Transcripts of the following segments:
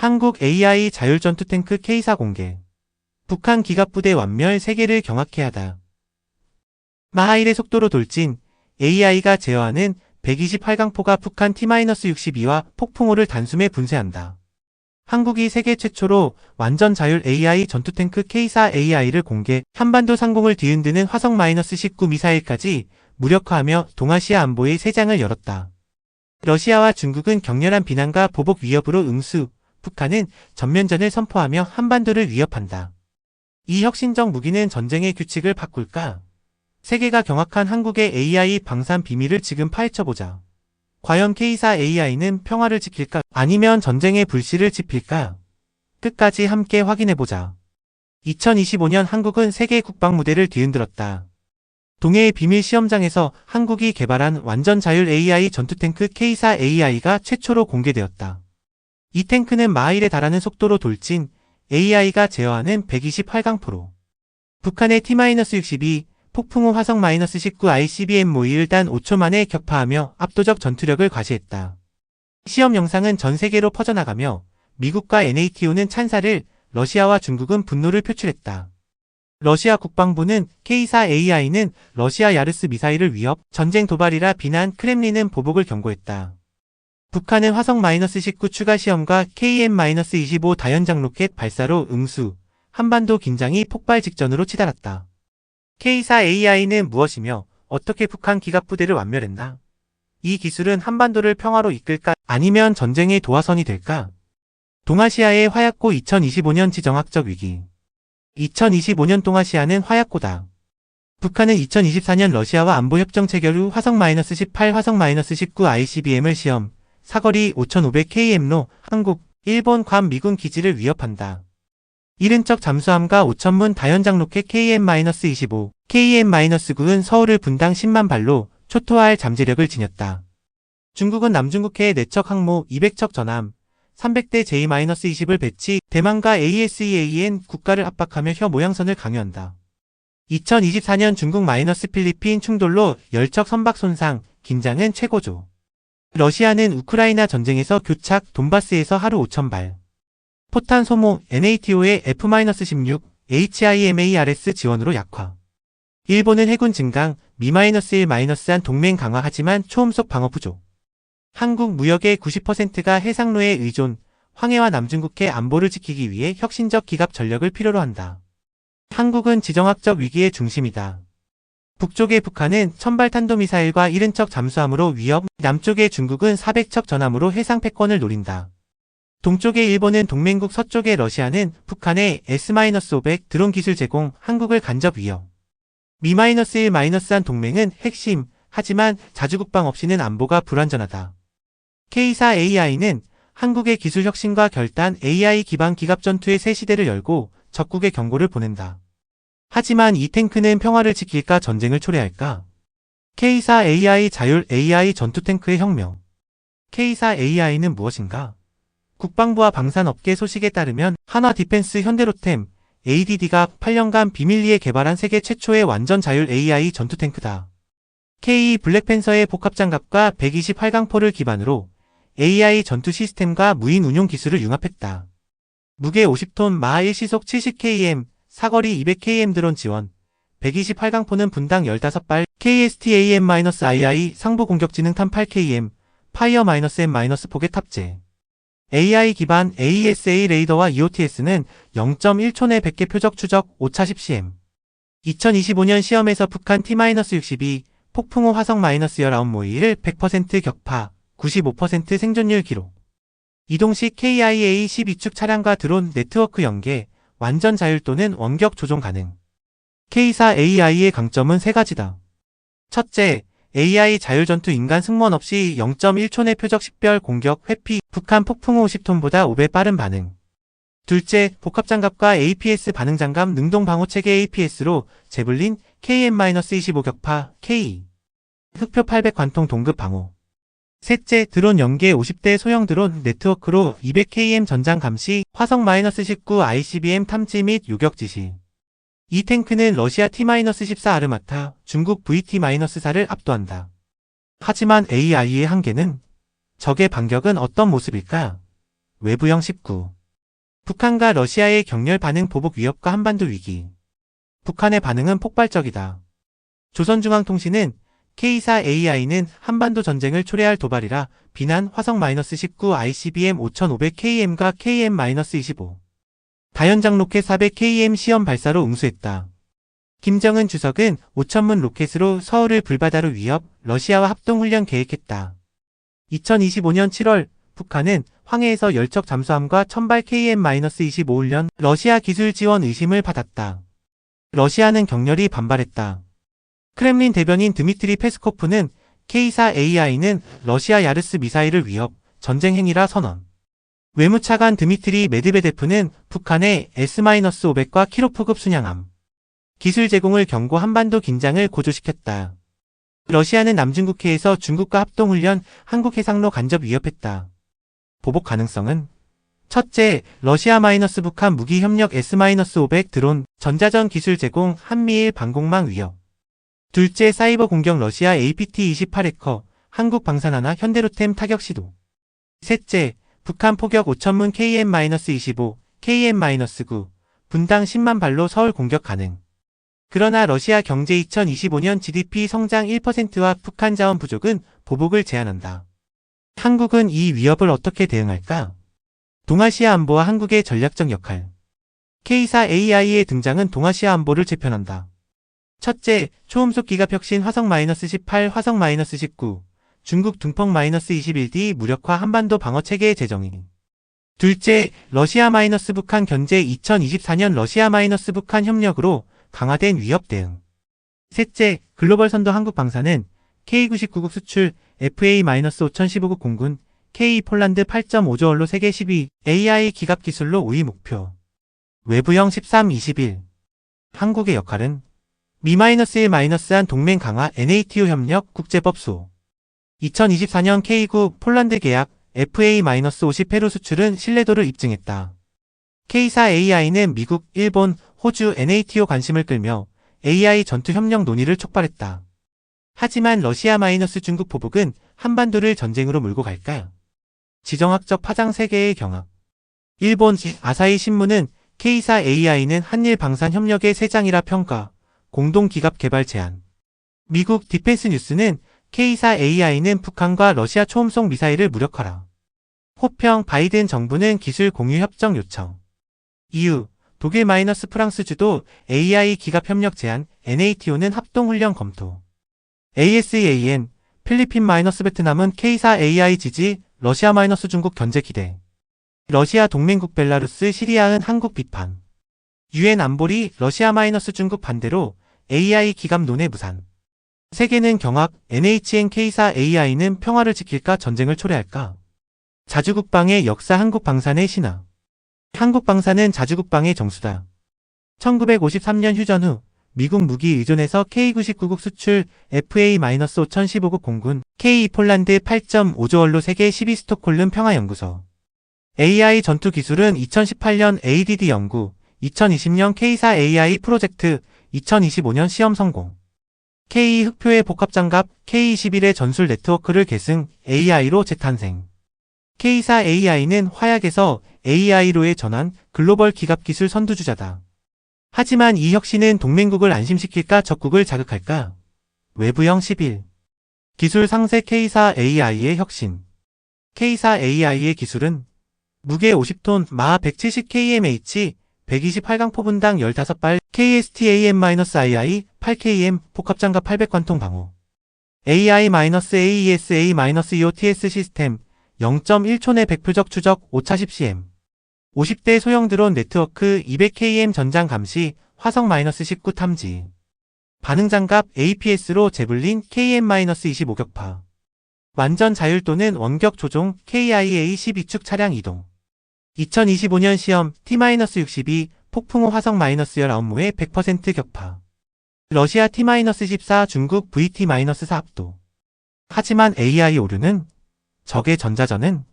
한국 AI 자율전투 탱크 K4 공개. 북한 기갑부대 완멸 세계를 경악해 하다. 마하일의 속도로 돌진, AI가 제어하는 128강포가 북한 T-62와 폭풍호를 단숨에 분쇄한다. 한국이 세계 최초로 완전 자율 AI 전투탱크 K4 AI를 공개, 한반도 상공을 뒤흔드는 화성-19 미사일까지 무력화하며 동아시아 안보의 새 장을 열었다. 러시아와 중국은 격렬한 비난과 보복 위협으로 응수, 북한은 전면전을 선포하며 한반도를 위협한다. 이 혁신적 무기는 전쟁의 규칙을 바꿀까? 세계가 경악한 한국의 AI 방산 비밀을 지금 파헤쳐보자. 과연 K4 AI는 평화를 지킬까? 아니면 전쟁의 불씨를 지필까? 끝까지 함께 확인해보자. 2025년 한국은 세계 국방 무대를 뒤흔들었다. 동해의 비밀 시험장에서 한국이 개발한 완전 자율 AI 전투탱크 K4 AI가 최초로 공개되었다. 이 탱크는 마일에 달하는 속도로 돌진, AI가 제어하는 128강포로 북한의 T-62, 폭풍호 화성-19 ICBM 모의를 단 5초 만에 격파하며 압도적 전투력을 과시했다. 시험 영상은 전 세계로 퍼져나가며 미국과 NATO는 찬사를, 러시아와 중국은 분노를 표출했다. 러시아 국방부는 K4 AI는 러시아 야르스 미사일을 위협, 전쟁 도발이라 비난, 크렘린은 보복을 경고했다. 북한은 화성-19 추가 시험과 KM-25 다연장 로켓 발사로 응수, 한반도 긴장이 폭발 직전으로 치달았다. K4 AI는 무엇이며 어떻게 북한 기갑부대를 완멸했나? 이 기술은 한반도를 평화로 이끌까? 아니면 전쟁의 도화선이 될까? 동아시아의 화약고 2025년 지정학적 위기. 2025년 동아시아는 화약고다. 북한은 2024년 러시아와 안보협정 체결 후 화성-18, 화성-19 ICBM을 시험, 사거리 5500km로 한국, 일본, 괌 미군 기지를 위협한다. 이른 척 잠수함과 5천문 다연장 로켓 KM-25, KM-9은 서울을 분당 10만 발로 초토화할 잠재력을 지녔다. 중국은 남중국해에 4척 항모 200척 전함, 300대 J-20을 배치, 대만과 ASEAN 국가를 압박하며 혀 모양선을 강요한다. 2024년 중국-필리핀 충돌로 10척 선박 손상, 긴장은 최고조. 러시아는 우크라이나 전쟁에서 교착, 돈바스에서 하루 5,000발. 포탄 소모, NATO의 F-16, HIMARS 지원으로 약화. 일본은 해군 증강, Mi-1-1 동맹 강화하지만 초음속 방어 부족. 한국 무역의 90%가 해상로에 의존, 황해와 남중국해 안보를 지키기 위해 혁신적 기갑 전력을 필요로 한다. 한국은 지정학적 위기의 중심이다. 북쪽의 북한은 1000발 탄도미사일과 70척 잠수함으로 위협, 남쪽의 중국은 400척 전함으로 해상 패권을 노린다. 동쪽의 일본은 동맹국, 서쪽의 러시아는 북한의 S-500 드론 기술 제공, 한국을 간접 위협. Mi-1-1 동맹은 핵심, 하지만 자주국방 없이는 안보가 불완전하다. K4 AI는 한국의 기술 혁신과 결단, AI 기반 기갑 전투의 새 시대를 열고 적국의 경고를 보낸다. 하지만 이 탱크는 평화를 지킬까, 전쟁을 초래할까? K4 AI 자율 AI 전투 탱크의 혁명. K4 AI는 무엇인가? 국방부와 방산업계 소식에 따르면 한화 디펜스 현대로템, ADD가 8년간 비밀리에 개발한 세계 최초의 완전 자율 AI 전투 탱크다. K 블랙팬서의 복합장갑과 128강포를 기반으로 AI 전투 시스템과 무인 운용 기술을 융합했다. 무게 50톤, 마하 1 시속 70km, 사거리 200km 드론 지원, 128강포는 분당 15발, KSTAM-II 상부 공격지능탄 8km, 파이어-M- 포개 탑재. AI 기반 AESA 레이더와 EOTS는 0.1초 내 100개 표적 추적, 오차 10cm. 2025년 시험에서 북한 T-62, 폭풍호 화성-19 모의를 100% 격파, 95% 생존율 기록. 이동식 KIA 12축 차량과 드론 네트워크 연계, 완전 자율 또는 원격 조종 가능. K4 AI의 강점은 3가지다. 첫째, AI 자율전투 인간 승무원 없이 0.1초 내 표적 식별 공격 회피, 북한 폭풍호 50톤보다 5배 빠른 반응. 둘째, 복합장갑과 APS 반응장갑 능동방호체계 APS로 제블린, KM-25 격파, K. 흑표 800 관통 동급 방호. 셋째, 드론 연계 50대 소형 드론 네트워크로 200km 전장 감시, 화성-19 ICBM 탐지 및 요격 지시. 이 탱크는 러시아 T-14 아르마타, 중국 VT-4를 압도한다. 하지만 AI의 한계는? 적의 반격은 어떤 모습일까? 외부형 19. 북한과 러시아의 격렬 반응 보복 위협과 한반도 위기. 북한의 반응은 폭발적이다. 조선중앙통신은 K4AI는 한반도 전쟁을 초래할 도발이라 비난 화성-19 ICBM 5500KM과 KM-25. 다연장 로켓 400KM 시험 발사로 응수했다. 김정은 주석은 5천문 로켓으로 서울을 불바다로 위협, 러시아와 합동훈련 계획했다. 2025년 7월 북한은 황해에서 열척 잠수함과 천발 KM-25 훈련, 러시아 기술 지원 의심을 받았다. 러시아는 격렬히 반발했다. 크렘린 대변인 드미트리 페스코프는 K4AI는 러시아 야르스 미사일을 위협, 전쟁 행위라 선언. 외무차관 드미트리 메드베데프는 북한의 S-500과 키로프급 순양함 기술 제공을 경고 한반도 긴장을 고조시켰다. 러시아는 남중국해에서 중국과 합동훈련, 한국 해상로 간접 위협했다. 보복 가능성은 첫째, 러시아-북한 무기협력 S-500 드론, 전자전 기술 제공, 한미일 방공망 위협. 둘째, 사이버 공격 러시아 APT-28 해커, 한국 방산하나 현대로템 타격 시도. 셋째, 북한 포격 5천문 KM-25, KM-9, 분당 10만 발로 서울 공격 가능. 그러나 러시아 경제 2025년 GDP 성장 1%와 북한 자원 부족은 보복을 제한한다. 한국은 이 위협을 어떻게 대응할까? 동아시아 안보와 한국의 전략적 역할. K4AI의 등장은 동아시아 안보를 재편한다. 첫째, 초음속 기갑 혁신 화성-18, 화성-19, 중국 둥펑-21D 무력화 한반도 방어 체계 재정의. 둘째, 러시아-북한 견제 2024년 러시아-북한 협력으로 강화된 위협 대응. 셋째, 글로벌 선도 한국 방사는 K99국 수출, FA-5015국 공군, K 폴란드 8.5조 원로 세계 10위, AI 기갑 기술로 5위 목표. 외부형 13-21. 한국의 역할은 미-1-1 동맹 강화 NATO 협력 국제법 수호. 2024년 K9 폴란드 계약 FA-50 페루 수출은 신뢰도를 입증했다. K4AI는 미국, 일본, 호주, NATO 관심을 끌며 AI 전투 협력 논의를 촉발했다. 하지만 러시아-중국 보복은 한반도를 전쟁으로 몰고 갈까? 지정학적 파장 세계의 경합. 일본 아사히 신문은 K4AI는 한일 방산 협력의 새 장이라 평가, 공동 기갑 개발 제안. 미국 디펜스 뉴스는 K4AI는 북한과 러시아 초음속 미사일을 무력화라. 호평 바이든 정부는 기술 공유 협정 요청. EU, 독일 프랑스 주도 AI 기갑 협력 제안, NATO는 합동훈련 검토. ASEAN, 필리핀 베트남은 K4AI 지지, 러시아 중국 견제 기대. 러시아 동맹국 벨라루스, 시리아은 한국 비판. UN 안보리, 러시아 중국 반대로 AI 기갑 논의 무산. 세계는 경악, NHN K4AI는 평화를 지킬까 전쟁을 초래할까? 자주국방의 역사 한국 방산의 신화. 한국 방산은 자주국방의 정수다. 1953년 휴전 후 미국 무기 의존에서 K99국 수출, FA-5015국 공군, K 폴란드 8.5조 원로 세계 12 스톡홀름 평화연구소. AI 전투 기술은 2018년 ADD 연구, 2020년 K4AI 프로젝트, 2025년 시험 성공. K 흑표의 복합장갑, K21의 전술 네트워크를 계승, AI로 재탄생. K4AI는 화약에서 AI로의 전환, 글로벌 기갑 기술 선두주자다. 하지만 이 혁신은 동맹국을 안심시킬까 적국을 자극할까? 외부형 11. 기술 상세 K4AI의 혁신. K4AI의 기술은 무게 50톤, 마하 170kmh, 128강 포분당 15발, KSTAM-II, 8km, 복합장갑 800관통 방호. AI-AESA-EOTS 시스템, 0.1초 내 100표적 추적, 오차 10cm. 50대 소형 드론 네트워크 200km 전장 감시, 화성-19 탐지. 반응장갑 APS로 제블린 KM-25 격파. 완전 자율 또는 원격 조종 KIA-12축 차량 이동. 2025년 시험 T-62 폭풍호 화성-19의 100% 격파. 러시아 T-14 중국 VT-4 합도. 하지만 AI 오류는 적의 전자전은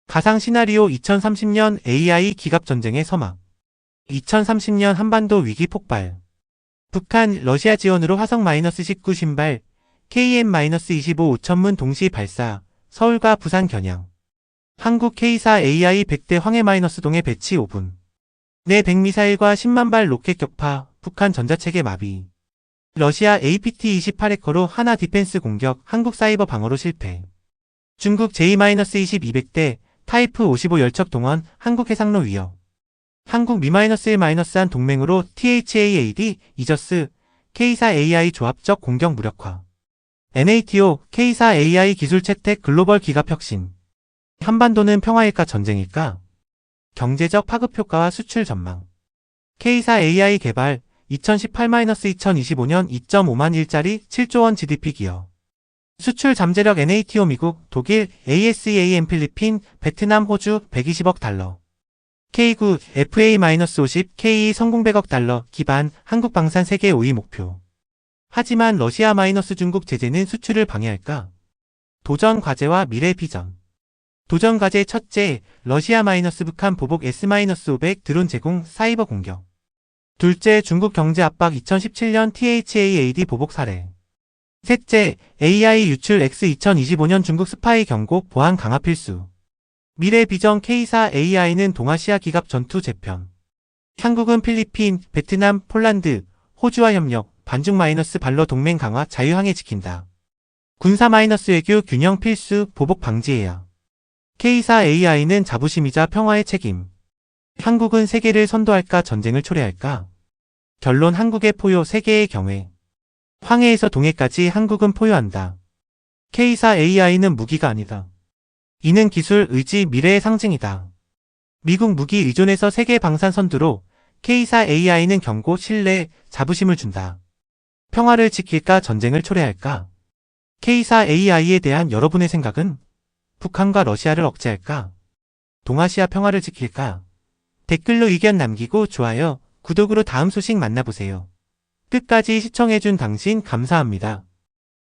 가상 시나리오 2030년 AI 기갑 전쟁의 서막. 2030년 한반도 위기 폭발. 북한, 러시아 지원으로 화성-19 신발, KM-25 5천문 동시 발사, 서울과 부산 겨냥. 한국 K사 AI 100대 황해-동해 배치 5분. 내 100미사일과 10만 발 로켓 격파, 북한 전자체계 마비. 러시아 APT-28 해커로 하나 디펜스 공격, 한국 사이버 방어로 실패. 중국 J-20 200대 타이프 55 열척 동원, 한국 해상로 위협. 한국 Mi-1-1 동맹으로 THAAD, 이저스, K사 AI 조합적 공격 무력화. NATO, K사 AI 기술 채택 글로벌 기갑 혁신. 한반도는 평화일까 전쟁일까? 경제적 파급 효과와 수출 전망. K사 AI 개발 2018-2025년 2.5만 일자리 7조 원 GDP 기여. 수출 잠재력 NATO 미국, 독일, ASEAN 필리핀, 베트남, 호주 120억 달러. K9, FA-50, KE 성공 100억 달러 기반 한국 방산 세계 5위 목표. 하지만 러시아 마이너스 중국 제재는 수출을 방해할까? 도전 과제와 미래 비전. 도전 과제 첫째, 러시아 마이너스 북한 보복 S-500 드론 제공 사이버 공격. 둘째, 중국 경제 압박 2017년 THAAD 보복 사례. 셋째, AI 유출 X 2025년 중국 스파이 경고 보안 강화 필수. 미래 비전 K사 AI는 동아시아 기갑 전투 재편. 한국은 필리핀, 베트남, 폴란드, 호주와 협력, 반중 마이너스 발러 동맹 강화 자유항해 지킨다. 군사 마이너스 외교 균형 필수 보복 방지해야. K사 AI는 자부심이자 평화의 책임. 한국은 세계를 선도할까 전쟁을 초래할까? 결론 한국의 포효 세계의 경외. 황해에서 동해까지 한국은 포효한다. K사 AI는 무기가 아니다. 이는 기술, 의지, 미래의 상징이다. 미국 무기 의존에서 세계 방산 선두로 K사 AI는 경고, 신뢰, 자부심을 준다. 평화를 지킬까 전쟁을 초래할까? K사 AI에 대한 여러분의 생각은? 북한과 러시아를 억제할까? 동아시아 평화를 지킬까? 댓글로 의견 남기고 좋아요, 구독으로 다음 소식 만나보세요. 끝까지 시청해준 당신 감사합니다.